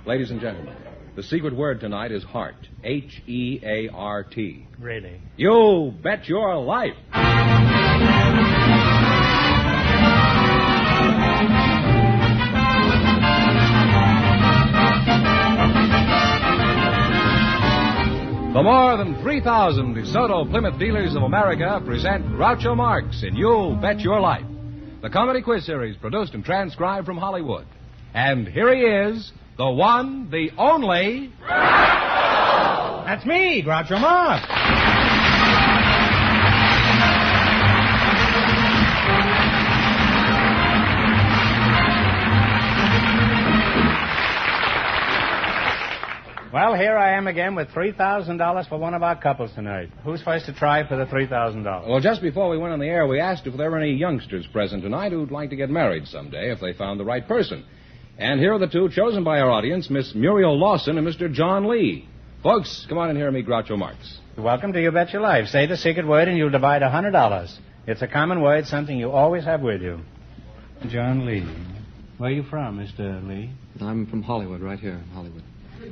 Ladies and gentlemen, the secret word tonight is heart. H-E-A-R-T. Really? You bet your life. The more than 3,000 DeSoto Plymouth dealers of America present Groucho Marx in You'll Bet Your Life, the comedy quiz series produced and transcribed from Hollywood. And here he is, the one, the only... Groucho! That's me, Groucho Marx. Well, here I am again with $3,000 for one of our couples tonight. Who's first to try for the $3,000? Well, just before we went on the air, we asked if there were any youngsters present tonight who'd like to get married someday if they found the right person. And here are the two chosen by our audience, Miss Muriel Lawson and Mr. John Lee. Folks, come on and hear me, Groucho Marx. Welcome to You Bet Your Life. Say the secret word and you'll divide $100. It's a common word, something you always have with you. John Lee. Where are you from, Mr. Lee? I'm from Hollywood, right here in Hollywood.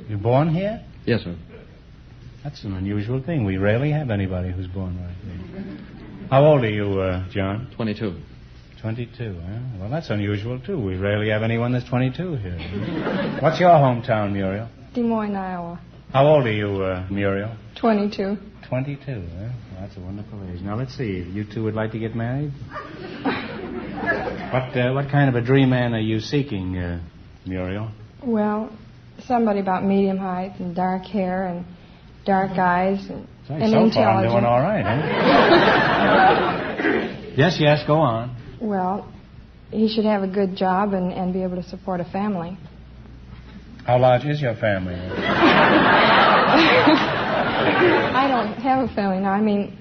You're born here? Yes, sir. That's an unusual thing. We rarely have anybody who's born right here. How old are you, John? 22. 22, huh? Well, that's unusual, too. We rarely have anyone that's 22 here. What's your hometown, Muriel? Des Moines, Iowa. How old are you, Muriel? 22. 22, huh? Well, that's a wonderful age. Now, let's see. You two would like to get married? What kind of a dream man are you seeking, Muriel? Well, somebody about medium height and dark hair and dark eyes and so intelligent. Far I'm doing all right, huh? Yes, go on. Well, he should have a good job and be able to support a family. How large is your family? I don't have a family now. I mean,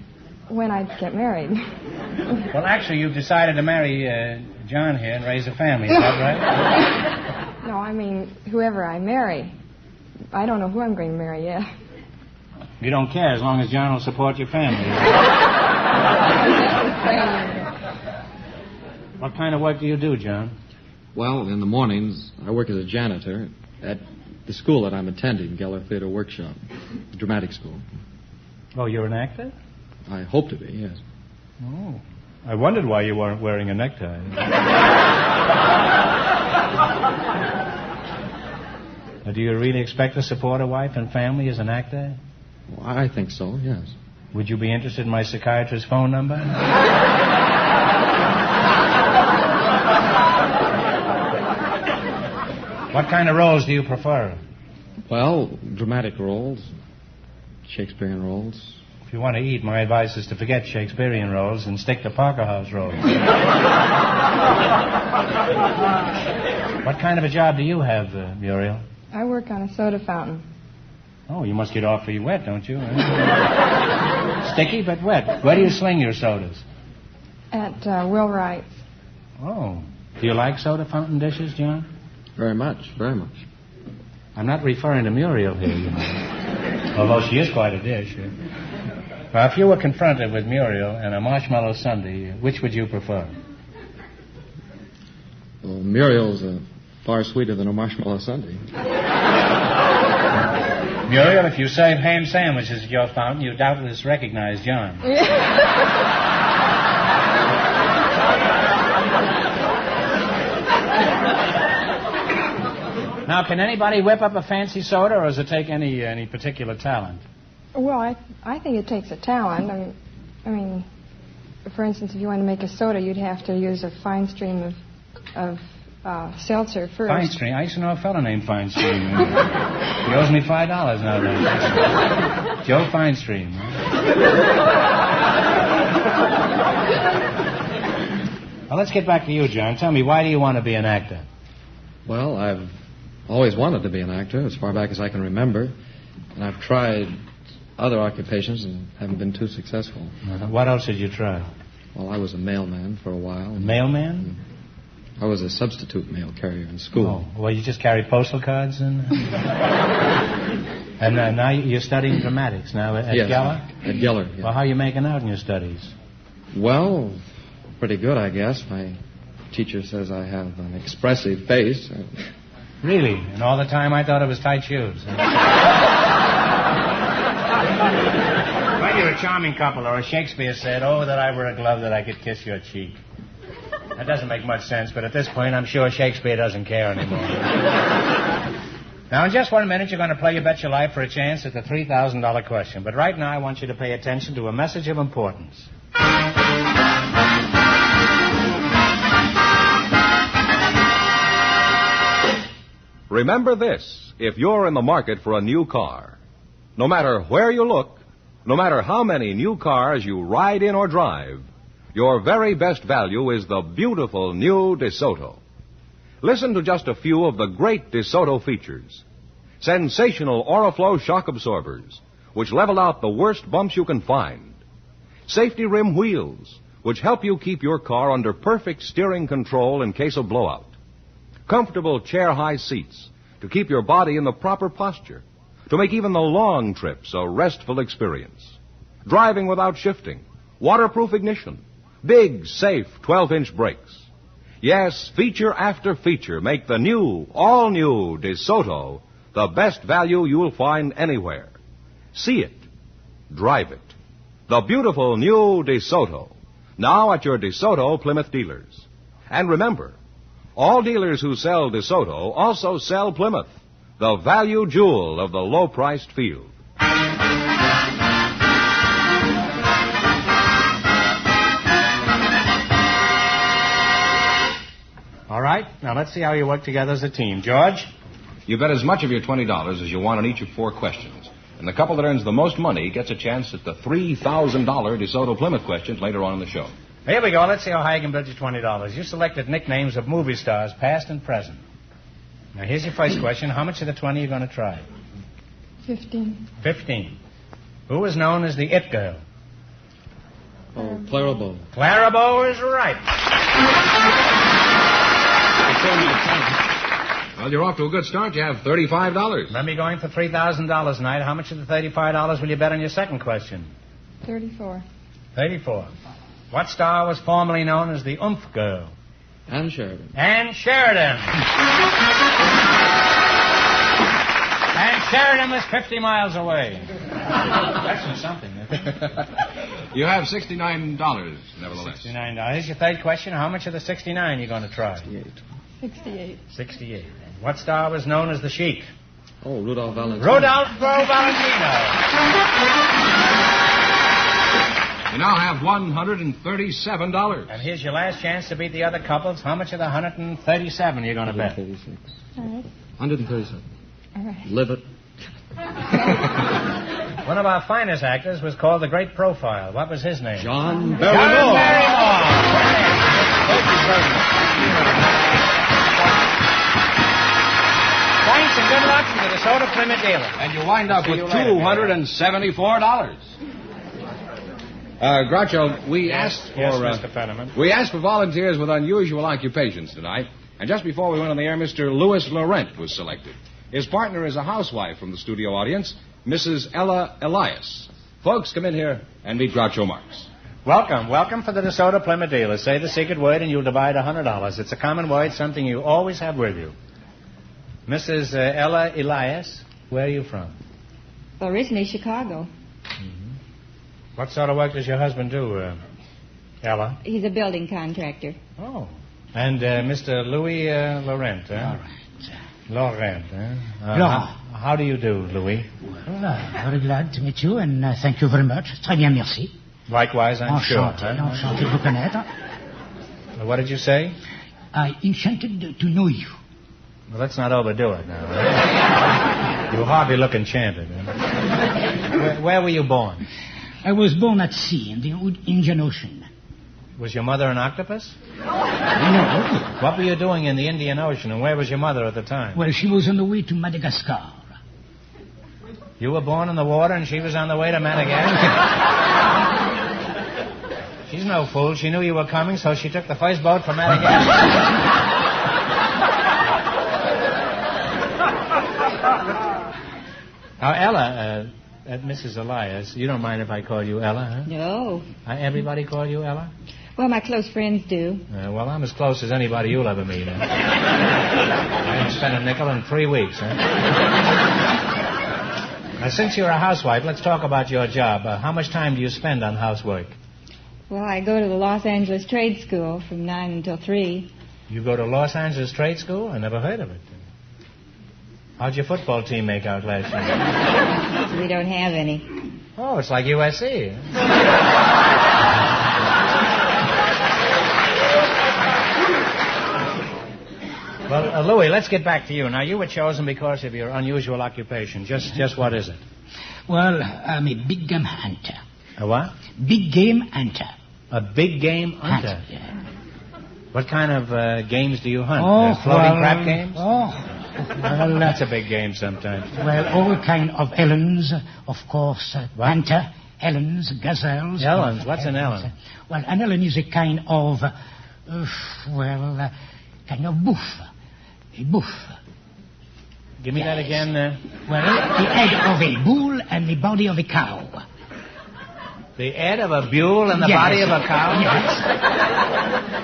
when I get married. Well, actually, you've decided to marry John here and raise a family. Is that right? No, I mean, whoever I marry. I don't know who I'm going to marry yet. You don't care as long as John will support your family. What kind of work do you do, John? Well, in the mornings, I work as a janitor at the school that I'm attending, Geller Theater Workshop, dramatic school. Oh, you're an actor? I hope to be, yes. Oh. I wondered why you weren't wearing a necktie. Do you really expect to support a wife and family as an actor? Well, I think so, yes. Would you be interested in my psychiatrist's phone number? What kind of roles do you prefer? Well, dramatic roles, Shakespearean roles. If you want to eat, my advice is to forget Shakespearean roles and stick to Parker House roles. What kind of a job do you have, Muriel? I work on a soda fountain. Oh, you must get awfully wet, don't you? Sticky but wet. Where do you sling your sodas? At Will Wright's. Oh. Do you like soda fountain dishes, John? Very much, very much. I'm not referring to Muriel here, you know. Although she is quite a dish. Now, if you were confronted with Muriel and a marshmallow sundae, which would you prefer? Well, Muriel's far sweeter than a marshmallow sundae. Muriel, if you serve ham sandwiches at your fountain, you doubtless recognize John. Now, can anybody whip up a fancy soda, or does it take any particular talent? Well, I think it takes a talent. I mean, for instance, if you want to make a soda, you'd have to use a fine stream of seltzer first. Fine Stream? I used to know a fellow named Fine Stream. He owes me $5 now. Joe Fine Stream. Well, let's get back to you, John. Tell me, why do you want to be an actor? Well, I've always wanted to be an actor, as far back as I can remember. And I've tried other occupations and haven't been too successful. What else did you try? Well, I was a mailman for a while. A mailman? I was a substitute mail carrier in school. Oh, well, you just carried postal cards and... And now you're studying dramatics now at Geller? At Geller, yes. Well, how are you making out in your studies? Well, pretty good, I guess. My teacher says I have an expressive face. Really? And all the time I thought it was tight shoes. Well, you're a charming couple, or as Shakespeare said, oh, that I were a glove that I could kiss your cheek. That doesn't make much sense, but at this point, I'm sure Shakespeare doesn't care anymore. Now, in just 1 minute, you're going to play You Bet Your Life for a chance at the $3,000 question. But right now, I want you to pay attention to a message of importance. Remember this, if you're in the market for a new car, no matter where you look, no matter how many new cars you ride in or drive, your very best value is the beautiful new DeSoto. Listen to just a few of the great DeSoto features. Sensational Oriflow shock absorbers, which level out the worst bumps you can find. Safety rim wheels, which help you keep your car under perfect steering control in case of blowout. Comfortable chair-high seats to keep your body in the proper posture, to make even the long trips a restful experience. Driving without shifting, waterproof ignition, big, safe 12-inch brakes. Yes, feature after feature make the new, all-new DeSoto the best value you'll find anywhere. See it. Drive it. The beautiful new DeSoto. Now at your DeSoto Plymouth dealers. And remember, all dealers who sell DeSoto also sell Plymouth, the value jewel of the low-priced field. All right, now let's see how you work together as a team. George? You bet as much of your $20 as you want on each of 4 questions. And the couple that earns the most money gets a chance at the $3,000 DeSoto Plymouth questions later on in the show. Here we go. Let's see how high you can build your $20. You selected nicknames of movie stars, past and present. Now, here's your first question. How much of the 20 are you going to try? 15. 15. Who is known as the It Girl? Oh, Clara Bow. Clara Bow is right. Well, you're off to a good start. You have $35. Remember, you're going for $3,000 tonight. How much of the $35 will you bet on your second question? 34. 34. What star was formerly known as the Oomph Girl? Ann Sheridan. Ann Sheridan. Ann Sheridan was 50 miles away. That's something. You have $69, nevertheless. $69. Here's your third question. How much of the 69 are you going to try? 68. 68. What star was known as the Sheik? Oh, Rudolph Valentino. Rudolph Valentino. You now have $137. And here's your last chance to beat the other couples. How much of the 137 are you going to bet? 136. All right. 137. All right. Live it. One of our finest actors was called the Great Profile. What was his name? John John Barrymore. Barrymore. Thanks and good luck from the DeSoto Plymouth dealer. And you wind up with $274. Groucho, we asked for... Yes, Mr. Fenneman. We asked for volunteers with unusual occupations tonight. And just before we went on the air, Mr. Louis Laurent was selected. His partner is a housewife from the studio audience, Mrs. Ella Elias. Folks, come in here and meet Groucho Marx. Welcome. Welcome for the DeSoto Plymouth dealer. Say the secret word and you'll divide $100. It's a common word, something you always have with you. Mrs. Ella Elias, where are you from? Originally Chicago. Mm-hmm. What sort of work does your husband do, Ella? He's a building contractor. Oh. And Mr. Louis Laurent, Laurent, Laurent. How do you do, Louis? Well, very glad to meet you, and thank you very much. Très bien, merci. Likewise, I'm Enchanté, sure. enchanté de vous connaître. What did you say? Enchanted to know you. Well, let's not overdo it now. You hardly look enchanted. Where were you born? I was born at sea in the Indian Ocean. Was your mother an octopus? No. What were you doing in the Indian Ocean, and where was your mother at the time? Well, she was on the way to Madagascar. You were born in the water, and she was on the way to Madagascar? She's no fool. She knew you were coming, so she took the first boat for Madagascar. Now, Ella, Mrs. Elias, you don't mind if I call you Ella, huh? No. Everybody call you Ella? Well, my close friends do. Well, I'm as close as anybody you'll ever meet. I'm spent a nickel in 3 weeks, huh? Now, since you're a housewife, let's talk about your job. How much time do you spend on housework? Well, I go to the Los Angeles Trade School from 9 until 3. You go to Los Angeles Trade School? I never heard of it. How'd your football team make out last year? We don't have any. Oh, it's like USC. Well, Louis, let's get back to you. Now, you were chosen because of your unusual occupation. Just what is it? Well, I'm a big game hunter. A what? Big game hunter. A big game hunter? Yeah. What kind of games do you hunt? Oh, floating crap games? Oh, well... That's a big game sometimes. Well, all kind of elens, of course. Hunter, elens, gazelles. Elens? What's an elen? Well, an elen is a kind of... kind of boof. A boof. Give me that again. Well, the head of a bull and the body of a cow. The head of a bull and the body of a cow? Yes.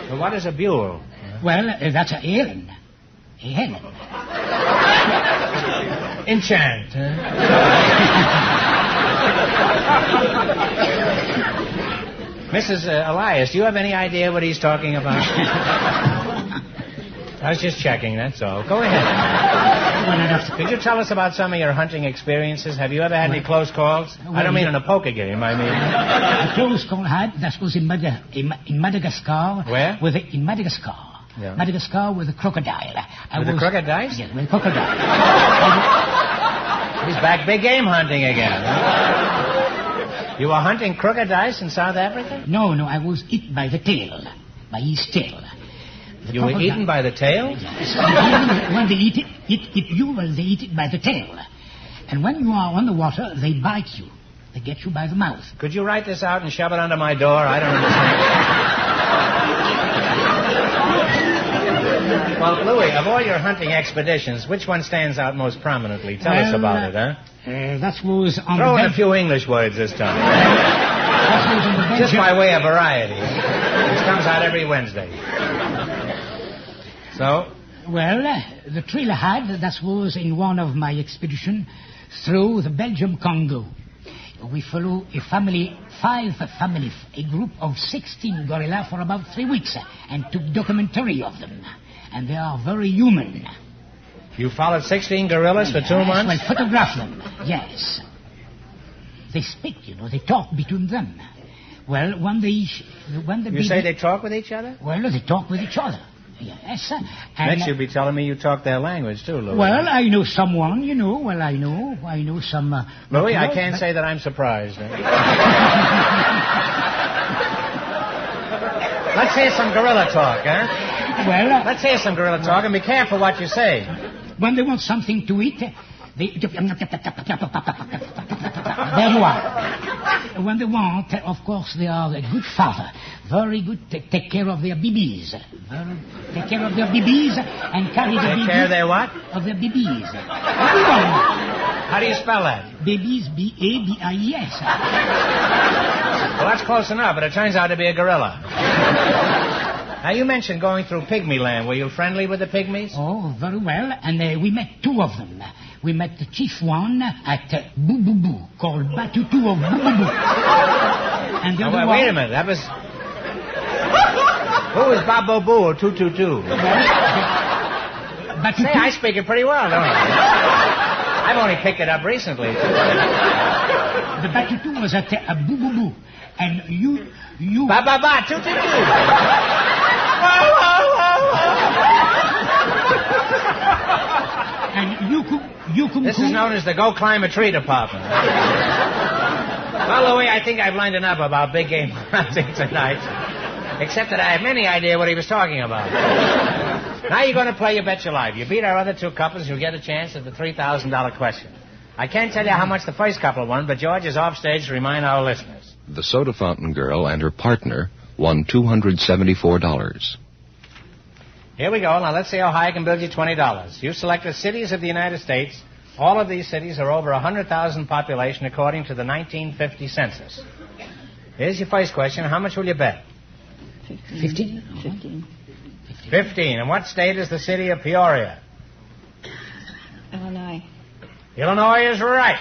Well, what is a bull? Well, that's a helen. A helen. Enchant, huh? Mrs. Elias, do you have any idea what he's talking about? I was just checking, that's all. Go ahead. Could you tell us about some of your hunting experiences? Have you ever had any close calls? I don't mean in a poker game, I mean... A close call that was in Madagascar. Where? In Madagascar. Yeah. Madagascar with a crocodile. With a crocodile? Yes, with a crocodile. He's back big game hunting again. Huh? You were hunting crocodiles in South Africa? No, I was eaten by the tail. By his tail. You were eaten by the tail? Yes. When they eat you, they eat it by the tail. And when you are on the water, they bite you. They get you by the mouth. Could you write this out and shove it under my door? I don't understand. Well, Louis, of all your hunting expeditions, which one stands out most prominently? Tell us about it, huh? That was on Throw in a few English words this time. Just by way of variety. This comes out every Wednesday. So? Well, the trail I had, that was in one of my expeditions through the Belgium Congo. We follow a group of 16 gorilla for about 3 weeks and took documentary of them. And they are very human. You followed 16 gorillas for 2 months? Well, photograph them, yes. They speak, they talk between them. Well, when they say they talk with each other? Well, they talk with each other. Yes. Next you'll be telling me you talk their language, too, Louis. Well, I know someone, Well, I know some... Louis, I can't say that I'm surprised. Let's hear some gorilla talk, huh? Well... Let's hear some gorilla talk, and be careful what you say. When they want something to eat, they... There you are. When they want, of course, they are a good father. Very good. Take care of their babies. Take care of their babies and carry the babies. Take care of their what? Of their babies. How do you spell that? Babies, B-A-B-I-E-S. Well, that's close enough, but it turns out to be a gorilla. Now, you mentioned going through pygmy land. Were you friendly with the pygmies? Oh, very well. And we met 2 of them. We met the chief one at Boo Boo Boo, called Batutu of Boo Boo Boo. And the other wait a minute. That was... Who was Babo Boo or 222? Say, I speak it pretty well, don't I? I've only picked it up recently. The Batutu was at Boo Boo Boo. And you... Ba-ba-ba, 222. And This is known as the Go Climb a Tree Department. Well, Louis, I think I've learned enough about big game hunting tonight. Except that I have any idea what he was talking about. Now you're going to play You Bet Your Life. You beat our other 2 couples, you'll get a chance at the $3,000 question. I can't tell you how much the first couple won, but George is off stage to remind our listeners. The soda fountain girl and her partner won $274. Here we go. Now, let's see how high I can build you $20. You selected cities of the United States. All of these cities are over 100,000 population according to the 1950 census. Here's your first question. How much will you bet? 15. 15. And what state is the city of Peoria? Illinois is right.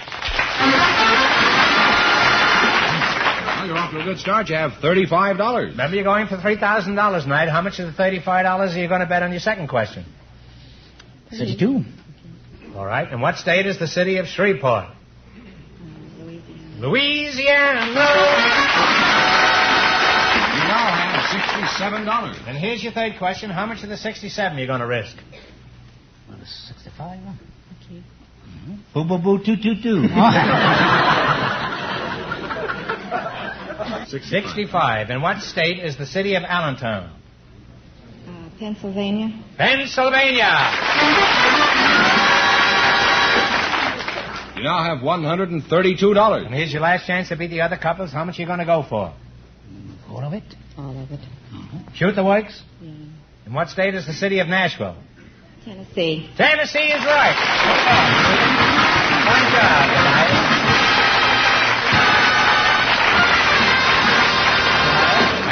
Well, you're off to a good start. You have $35. Remember, you're going for $3,000 tonight. How much of the $35 are you going to bet on your second question? 32. All right. And what state is the city of Shreveport? Louisiana. You now have $67. And here's your third question. How much of the 67 are you going to risk? Well, the 65. Okay. Boo, boo, boo, toot, toot, toot. 65. And what state is the city of Allentown? Pennsylvania. Pennsylvania. You now have $132. And here's your last chance to beat the other couples. How much are you going to go for? All of it? All of it. Shoot the works? Yeah. And what state is the city of Nashville? Tennessee. Tennessee is right. Fine job tonight.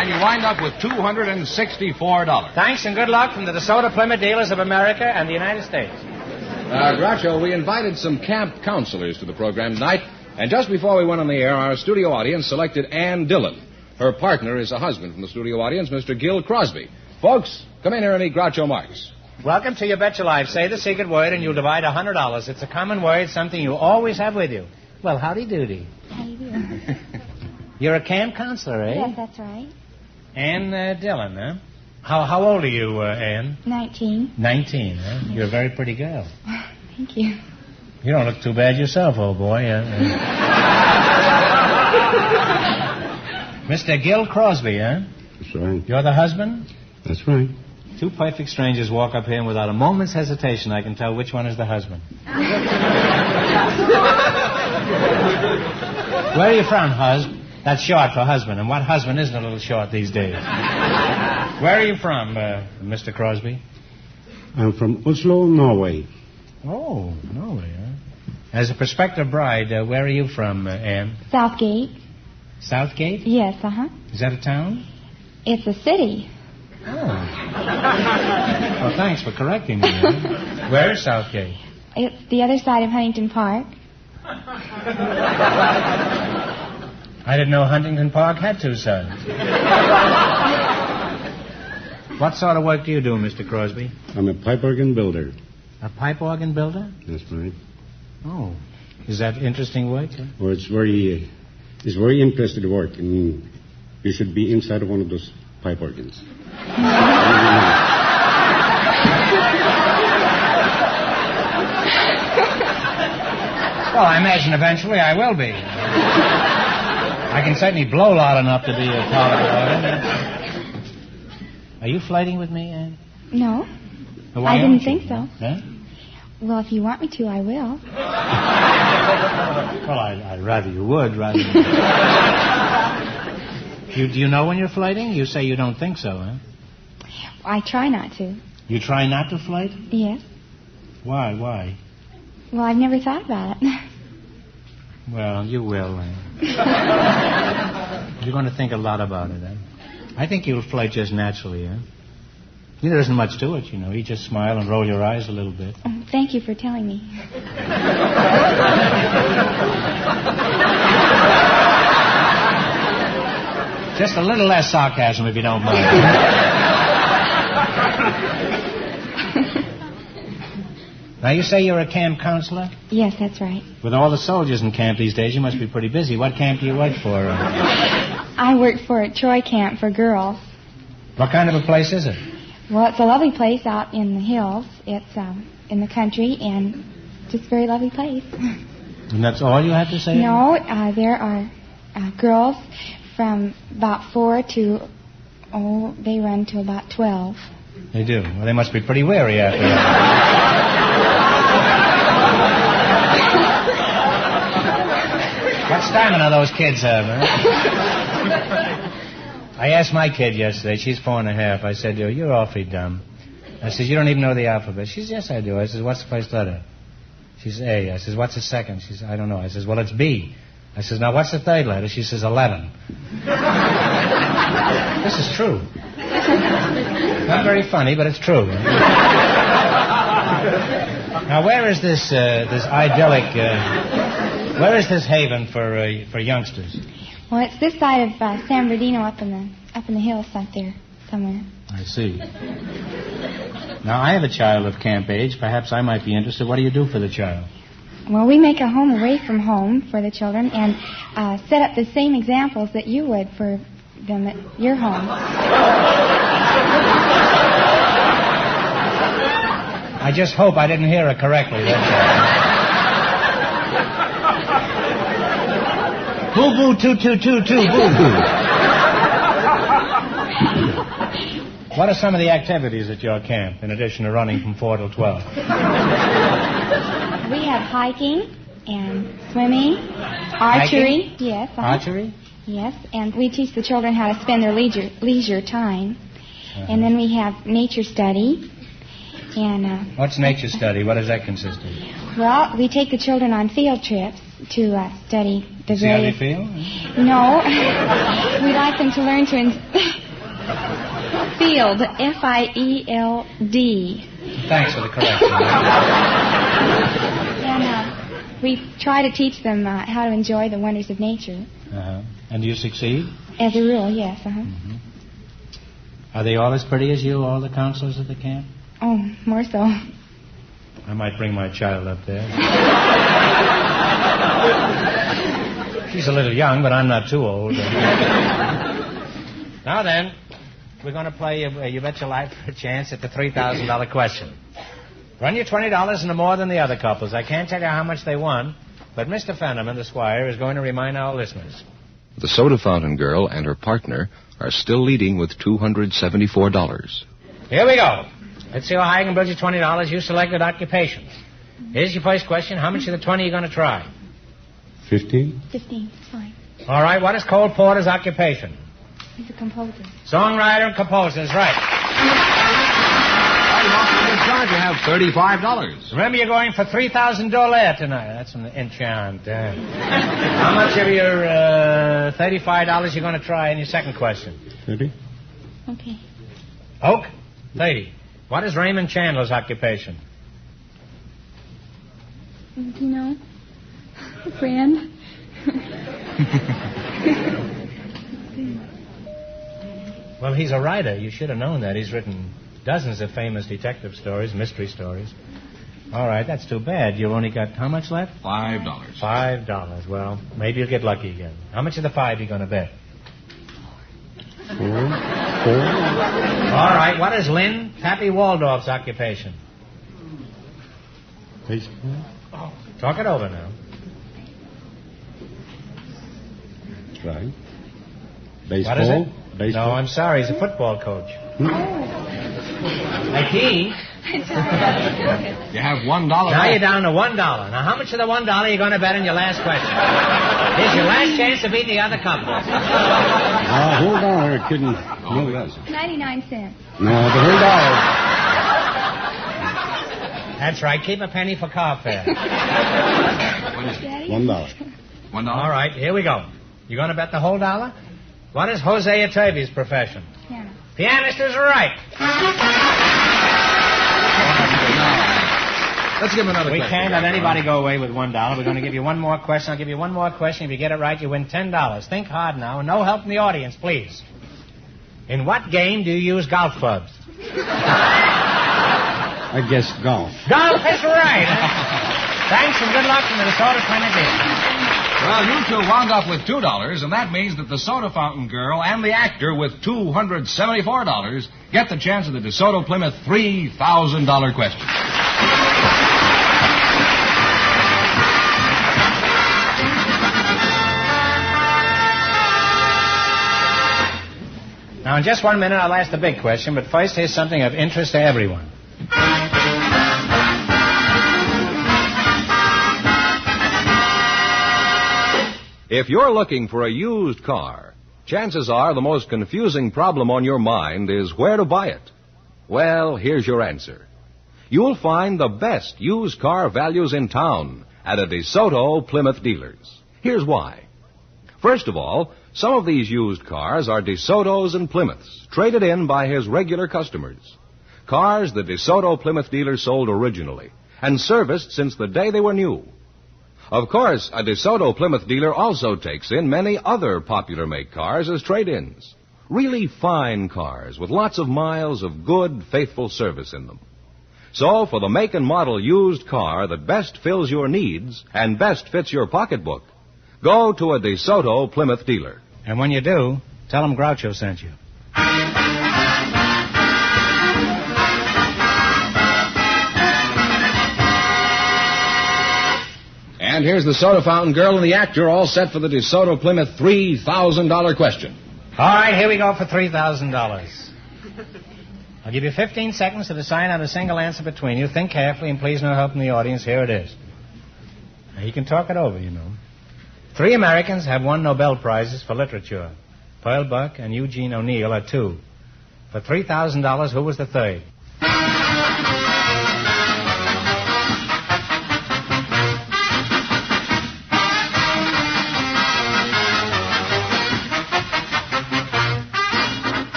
And you wind up with $264. Thanks and good luck from the DeSoto Plymouth Dealers of America and the United States. Groucho, we invited some camp counselors to the program tonight, and just before we went on the air, our studio audience selected Ann Dillon. Her partner is a husband from the studio audience, Mr. Gil Crosby. Folks, come in here and meet Groucho Marx. Welcome to You Bet Your Life. Say the secret word and you'll divide $100. It's a common word, something you always have with you. Well, howdy doody. How do you do? You're a camp counselor, eh? Yes, that's right. Ann Dillon, huh? How old are you, Ann? 19. 19, huh? You're a very pretty girl. Thank you. You don't look too bad yourself, old boy. Mr. Gil Crosby, huh? That's right. You're the husband? That's right. Two perfect strangers walk up here, and without a moment's hesitation, I can tell which one is the husband. Where are you from, husband? That's short for husband, and what husband isn't a little short these days? Where are you from, Mr. Crosby? I'm from Oslo, Norway. Oh, Norway, huh? As a prospective bride, where are you from, Ann? Southgate. Southgate? Yes, uh-huh. Is that a town? It's a city. Oh. Well, thanks for correcting me. Ann. Where is Southgate? It's the other side of Huntington Park. I didn't know Huntington Park had two sides. What sort of work do you do, Mr. Crosby? I'm a pipe organ builder. A pipe organ builder? That's right. Oh. Is that interesting work? Huh? Well, it's very interesting work. I mean, you should be inside of one of those pipe organs. Well, I imagine eventually I will be. I can certainly blow loud enough to be a part of it. Are you flirting with me, Ann? No. Well, why I didn't aren't you? think so. Huh? Well, if you want me to, I will. Well, I'd rather you would, rather than... Do you know when you're flirting? You say you don't think so, huh? I try not to. You try not to flirt? Yes. Why? Well, I've never thought about it. Well, you will. You're going to think a lot about it, I think you'll flirt just naturally, There isn't much to it, you know. You just smile and roll your eyes a little bit. Oh, thank you for telling me. Just a little less sarcasm, if you don't mind. Now, you say you're a camp counselor? Yes, that's right. With all the soldiers in camp these days, you must be pretty busy. What camp do you work for? I work for a Troy camp for girls. What kind of a place is it? Well, it's a lovely place out in the hills. It's in the country, and just a very lovely place. And that's all you have to say? No, there are girls from about 4 to, they run to about 12. They do? Well, they must be pretty wary after that. What stamina those kids have, huh? I asked my kid yesterday. She's 4.5. I said, you're awfully dumb. I said, you don't even know the alphabet. She says, yes, I do. I says, what's the first letter? She says, A. I says, what's the second? She says, I don't know. I says, well, it's B. I says, now, what's the third letter? She says, 11. This is true. Not very funny, but it's true. Now, where is this idyllic? Where is this haven for youngsters? Well, it's this side of San Bernardino, up in the hills out there somewhere. I see. Now, I have a child of camp age. Perhaps I might be interested. What do you do for the child? Well, we make a home away from home for the children and set up the same examples that you would for them at your home. I just hope I didn't hear it correctly. Boo-boo, two-two-two-two, boo-boo. What are some of the activities at your camp, in addition to running from 4 till 12? We have hiking and swimming, archery. Hiking? Yes. Archery? Yes, and we teach the children how to spend their leisure time. And then we have nature study. And what's nature study? What does that consist of? well, we take the children on field trips to study the See how they various. feel? No, we like them to learn to field, F-I-E-L-D. Thanks for the correction. And we try to teach them how to enjoy the wonders of nature. And do you succeed? As a rule, yes. Mm-hmm. Are they all as pretty as you, all the counselors at the camp? Oh, more so. I might bring my child up there. She's a little young, but I'm not too old. Now then, we're going to play You Bet Your Life for a Chance at the $3,000 question. Run your $20 into more than the other couples. I can't tell you how much they won, but Mr. Fenneman, the squire, is going to remind our listeners. The soda fountain girl and her partner are still leading with $274. Here we go. Let's see how high I can build you $20. You selected occupations. Here's your first question. How much of the 20 are you going to try? 15? 15, it's fine. All right, what is Cole Porter's occupation? He's a composer. Songwriter and composer is right. You have $35. Remember, you're going for $3,000 tonight. That's an enchant. How much of your $35 you're going to try in your second question? 30? Okay. Oak? 30. What is Raymond Chandler's occupation? Do you know? A friend. Well, he's a writer. You should have known that. He's written dozens of famous detective stories, mystery stories. All right, that's too bad. You've only got how much left? $5. $5. Well, maybe you'll get lucky again. How much of the 5 are you going to bet? 4? All right, what is Lynn Pappy Waldorf's occupation? Baseball? Talk it over now. Right. Baseball? What is it? Baseball? No, I'm sorry. He's a football coach. 18? You have $1 Now left. you're down to $1. Now, how much of the $1 are you going to bet in your last question? Here's your last chance to beat the other couple. Hold on there, kidding. No, that's 99 cents. No, the whole dollar. That's right. Keep a penny for car fare. Daddy? $1. $1. All right, here we go. You going to bet the whole dollar? What is Jose Atrevi's profession? Piano. Pianist is right. Let's give him another We question. can't let anybody go away with $1. We're going to give you one more question. I'll give you one more question. If you get it right, you win $10. Think hard now. No help from the audience, please. In what game do you use golf clubs? I guess golf. Golf is right. Thanks and good luck from the DeSoto Plymouth Dealers. Well, you two wound up with $2, and that means that the soda fountain girl and the actor with $274 get the chance of the DeSoto Plymouth $3,000 question. Now, in just 1 minute, I'll ask the big question, but first, here's something of interest to everyone. If you're looking for a used car, chances are the most confusing problem on your mind is where to buy it. Well, here's your answer. You'll find the best used car values in town at a DeSoto Plymouth dealers. Here's why. First of all, some of these used cars are DeSoto's and Plymouth's, traded in by his regular customers. cars the DeSoto Plymouth dealers sold originally and serviced since the day they were new. Of course, a DeSoto Plymouth dealer also takes in many other popular make cars as trade-ins. Really fine cars with lots of miles of good, faithful service in them. So, for the make and model used car that best fills your needs and best fits your pocketbook, go to a DeSoto Plymouth dealer. And when you do, tell them Groucho sent you. And here's the soda fountain girl and the actor all set for the DeSoto Plymouth $3,000 question. All right, here we go for $3,000. I'll give you 15 seconds to decide on a single answer between you. Think carefully and please no help from the audience. Here it is. Now, you can talk it over, you know. 3 Americans have won Nobel Prizes for literature. Pearl Buck and Eugene O'Neill are 2. For $3,000, who was the third?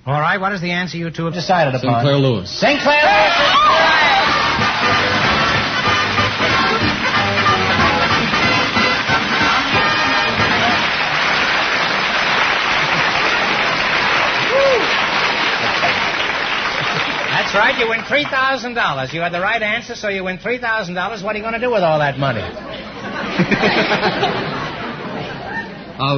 All right, what is the answer you two have decided upon? Sinclair Lewis. Sinclair Lewis! That's right, you win $3,000. You had the right answer, so you win $3,000. What are you going to do with all that money?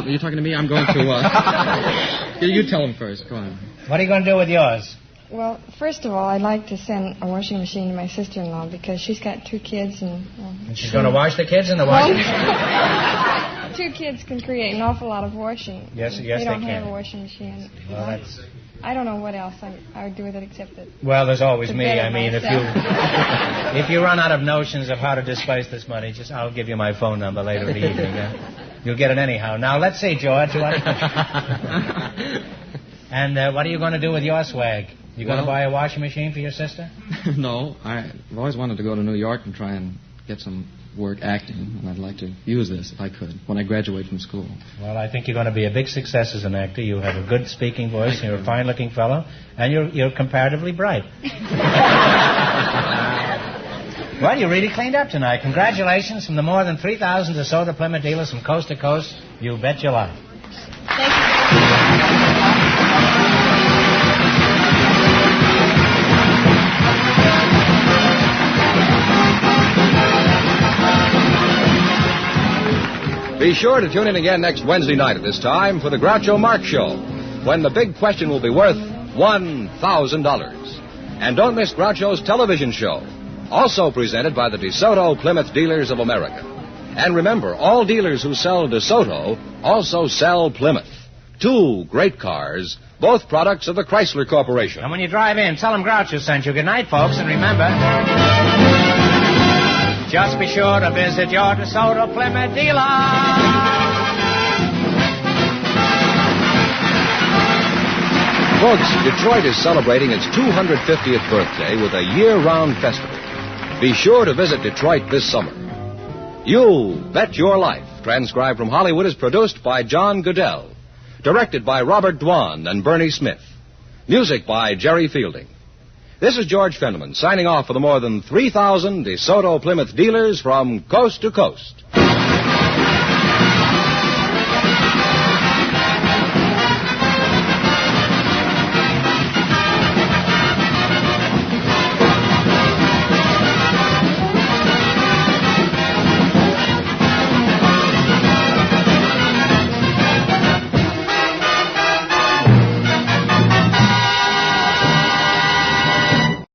You're talking to me? I'm going to... You tell him first. Go on. What are you going to do with yours? Well, first of all, I'd like to send a washing machine to my sister-in-law because she's got 2 kids and... And she's going to wash the kids in the washing machine? 2 kids can create an awful lot of washing. Yes, they don't can. have a washing machine. Well, that's... I don't know what else I would do with it except that... Well, there's always me. better I mean, if you run out of notions of how to displace this money, I'll give you my phone number later in the evening. You'll get it anyhow. Now, let's see, George. And what are you going to do with your swag? You going to buy a washing machine for your sister? No. I've always wanted to go to New York and try and get some work acting, and I'd like to use this, if I could, when I graduate from school. Well, I think you're going to be a big success as an actor. You have a good speaking voice, you're a fine-looking fellow, and you're comparatively bright. Well, you really cleaned up tonight. Congratulations from the more than 3,000 DeSoto Plymouth dealers from coast to coast. You bet your life. Thank you. Be sure to tune in again next Wednesday night at this time for the Groucho Marx Show, when the big question will be worth $1,000. And don't miss Groucho's television show, also presented by the DeSoto Plymouth Dealers of America. And remember, all dealers who sell DeSoto also sell Plymouth. 2 great cars, both products of the Chrysler Corporation. And when you drive in, tell them Groucho sent you. Good night, folks, and remember... just be sure to visit your DeSoto Plymouth dealer. Folks, Detroit is celebrating its 250th birthday with a year-round festival. Be sure to visit Detroit this summer. You'll Bet Your Life, transcribed from Hollywood, is produced by John Goodell. Directed by Robert Dwan and Bernie Smith. Music by Jerry Fielding. This is George Fenneman signing off for the more than 3,000 DeSoto Plymouth dealers from coast to coast.